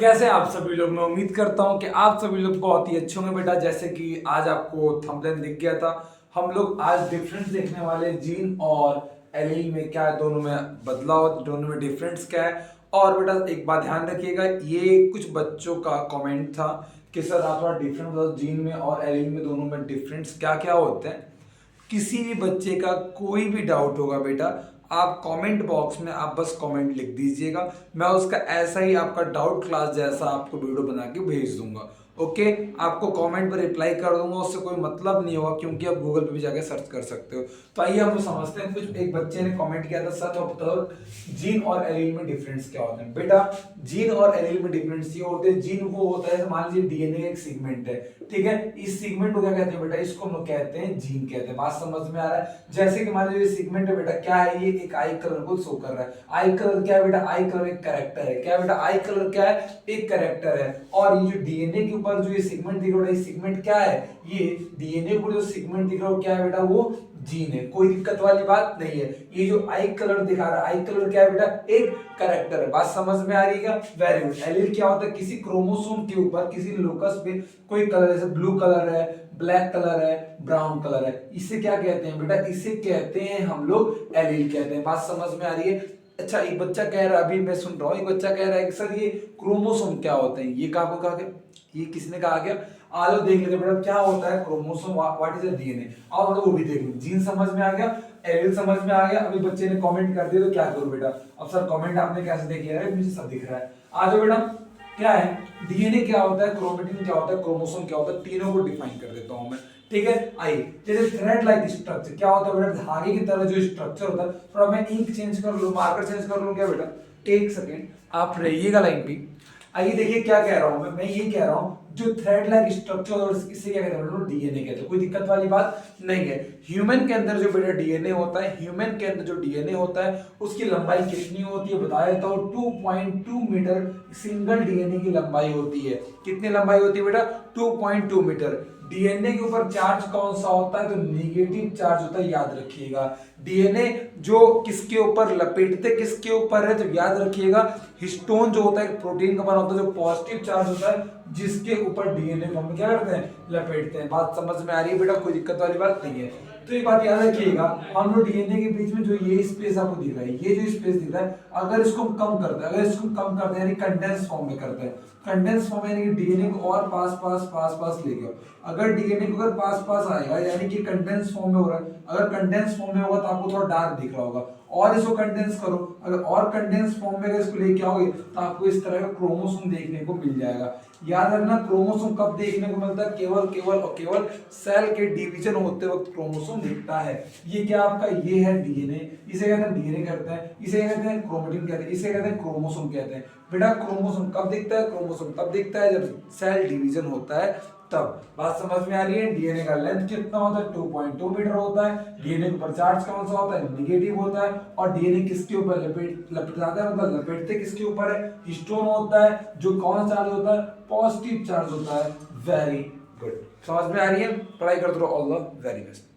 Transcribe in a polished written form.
कैसे आप सभी लोग। मैं उम्मीद करता हूँ कि आप सभी लोग बहुत ही अच्छे होंगे बेटा। जैसे कि आज आपको थंबनेल दिख गया था, हम लोग आज डिफरेंस देखने वाले जीन और एलील में क्या है, दोनों में बदलाव, दोनों में डिफरेंस क्या है। और बेटा एक बात ध्यान रखिएगा, ये कुछ बच्चों का कमेंट था कि सर आप थोड़ा डिफरेंस बताओ, जीन में और एलील में दोनों में डिफरेंस क्या क्या होते हैं। किसी भी बच्चे का कोई भी डाउट होगा बेटा, आप कमेंट बॉक्स में आप बस कमेंट लिख दीजिएगा, मैं उसका ऐसा ही आपका डाउट क्लास जैसा आपको वीडियो बना के भेज दूंगा। ओके, आपको कमेंट पर रिप्लाई कर दूंगा, उससे कोई मतलब नहीं होगा क्योंकि आप गूगल पे भी जाके सर्च कर सकते हो। तो आइए हम समझते हैं। कुछ एक बच्चे ने कमेंट किया था, सच बताओ जीन और एलील में डिफरेंस क्या होते हैं। बेटा जीन और एलील में डिफरेंस ये होते हैं, जीन वो होता है मान लीजिए डीएनए का एक सेगमेंट है, ठीक है, इस सेगमेंट को क्या कहते हैं बेटा, इसको हम लोग कहते हैं जीन कहते हैं। बात समझ में आ रहा है। जैसे कि मान लीजिए सेगमेंट है बेटा, क्या है ये, एक आई कलर को शो कर रहा है। आई कलर क्या है बेटा, आई कलर एक कैरेक्टर है। क्या बेटा, आई कलर क्या है, एक कैरेक्टर है। और ये जो डीएनए के ऊपर जो ये सेगमेंट दिख रहा है, ये सेगमेंट क्या है, ये डीएनए के ऊपर जो सेगमेंट दिख रहा है क्या है बेटा, वो जीन है। कोई दिक्कत वाली बात नहीं है। ये जो आई कलर दिखा रहा है, आई कलर क्या है बेटा, एक कैरेक्टर है। बात समझ में आ रही है। Very good. एलील क्या होता है, किसी क्रोमोसोम के ऊपर किसी लोकस पे कोई कलर, जैसे ब्लू कलर है, ब्लैक कलर है, ब्राउन कलर है, इसे क्या कहते हैं बेटा, इसे कहते हैं हम लोग एलील कहते हैं। बात समझ में आ रही है। अच्छा एक बच्चा कह रहा है, अभी मैं सुन रहा हूँ, एक बच्चा कह रहा है कि सर ये क्रोमोसोम क्या होते हैं। ये कहा ये किसने कहा गया, आलो देख लेते बेटा क्या होता है chromosome, what is the DNA. और वो भी देख लो, जीन समझ में आ गया, एलील समझ में आ गया। अभी बच्चे ने कमेंट कर दिया तो क्या करूं बेटा, अब सर कमेंट आपने कैसे देख लिया है, मुझे सब दिख रहा है। आ जाओ बेटा, क्या है डीएनए, क्या होता है क्रोमेटिन, क्या होता है क्रोमोसोम, क्या होता है, तीनों को डिफाइन कर देता हूं मैं, ठीक है। आइए, जैसे थ्रेड लाइक स्ट्रक्चर क्या होता है बेटा, धागे की तरह जो स्ट्रक्चर होता है। थोड़ा मैं इंक चेंज कर लूं, मार्कर चेंज कर लूं क्या बेटा, एक सेकेंड आप रहिएगा लाइन पे। आइए देखिए क्या कह रहा हूं मैं ये कह रहा हूं जो थ्रेड लाइक स्ट्रक्चर और इससे क्या कहते हैं, डीएनए कहते हैं। कोई दिक्कत वाली बात नहीं है। ह्यूमन के अंदर जो बेटा डीएनए होता है, ह्यूमन के अंदर जो डीएनए होता है उसकी लंबाई कितनी होती है बता देता हूं, 2.2 मीटर सिंगल डीएनए की लंबाई होती है। कितनी लंबाई होती है बेटा, 2.2 मीटर। डीएनए के ऊपर चार्ज कौन सा होता है, तो नेगेटिव चार्ज होता है, याद रखिएगा। डीएनए जो किसके ऊपर लपेटते किसके ऊपर है, तो याद रखिएगा हिस्टोन जो होता है प्रोटीन का बना होता है, जो पॉजिटिव चार्ज होता है जिसके ऊपर डीएनए को हम क्या करते हैं, लपेटते हैं। बात समझ में आ रही है बेटा, कोई दिक्कत वाली बात नहीं है। तो एक बात याद रखिएगा, हम लोग डीएनए के बीच में जो ये स्पेस आपको दिख रहा है, ये जो स्पेस दिख रहा है, अगर इसको कम करते हैं, अगर इसको कम करते हैं यानी कंडेंस फॉर्म में करते हैं, कंडेंस फॉर्म यानी कि डीएनए को और पास पास पास पास ले गया। अगर डीएनए को अगर पास पास आएगा यानी कि कंडेंस फॉर्म में हो रहा है, अगर कंडेंस फॉर्म में होगा तो आपको थोड़ा डार्क दिख रहा होगा, और इसको कंडेंस करो, अगर और कंडेंस फॉर्म में अगर इसको लेके आओगे तो आपको इस तरह का क्रोमोसोम देखने को मिल जाएगा। याद रखना क्रोमोसोम कब देखने को मिलता है, केवल केवल और केवल सेल के डिवीजन होते वक्त क्रोमोसोम दिखता है। ये क्या आपका, ये है डीएनए, इसे कहते हैं डीएनए कहते हैं, इसे कहते हैं क्रोमेटिन कहते हैं, इसे कहते हैं क्रोमोसोम कहते हैं। बेटा क्रोमोसोम कब दिखता है, क्रोमोसोम तब दिखता है जब सेल डिवीजन होता है तब। बात समझ में आ रही है। डीएनए का लेंथ कितना होता है, 2.2 मीटर होता है। डीएनए के ऊपर चार्ज कौन सा होता है, नेगेटिव होता है। और डीएनए किसके ऊपर लपेटाता है, मतलब लपेटते किसके ऊपर है, हिस्टोन होता है, जो कौन सा चार्ज होता है, पॉजिटिव चार्ज होता है। वेरी गुड, समझ में आ रही है। पढ़ाई करते रहो, ऑल द वेरी बेस्ट।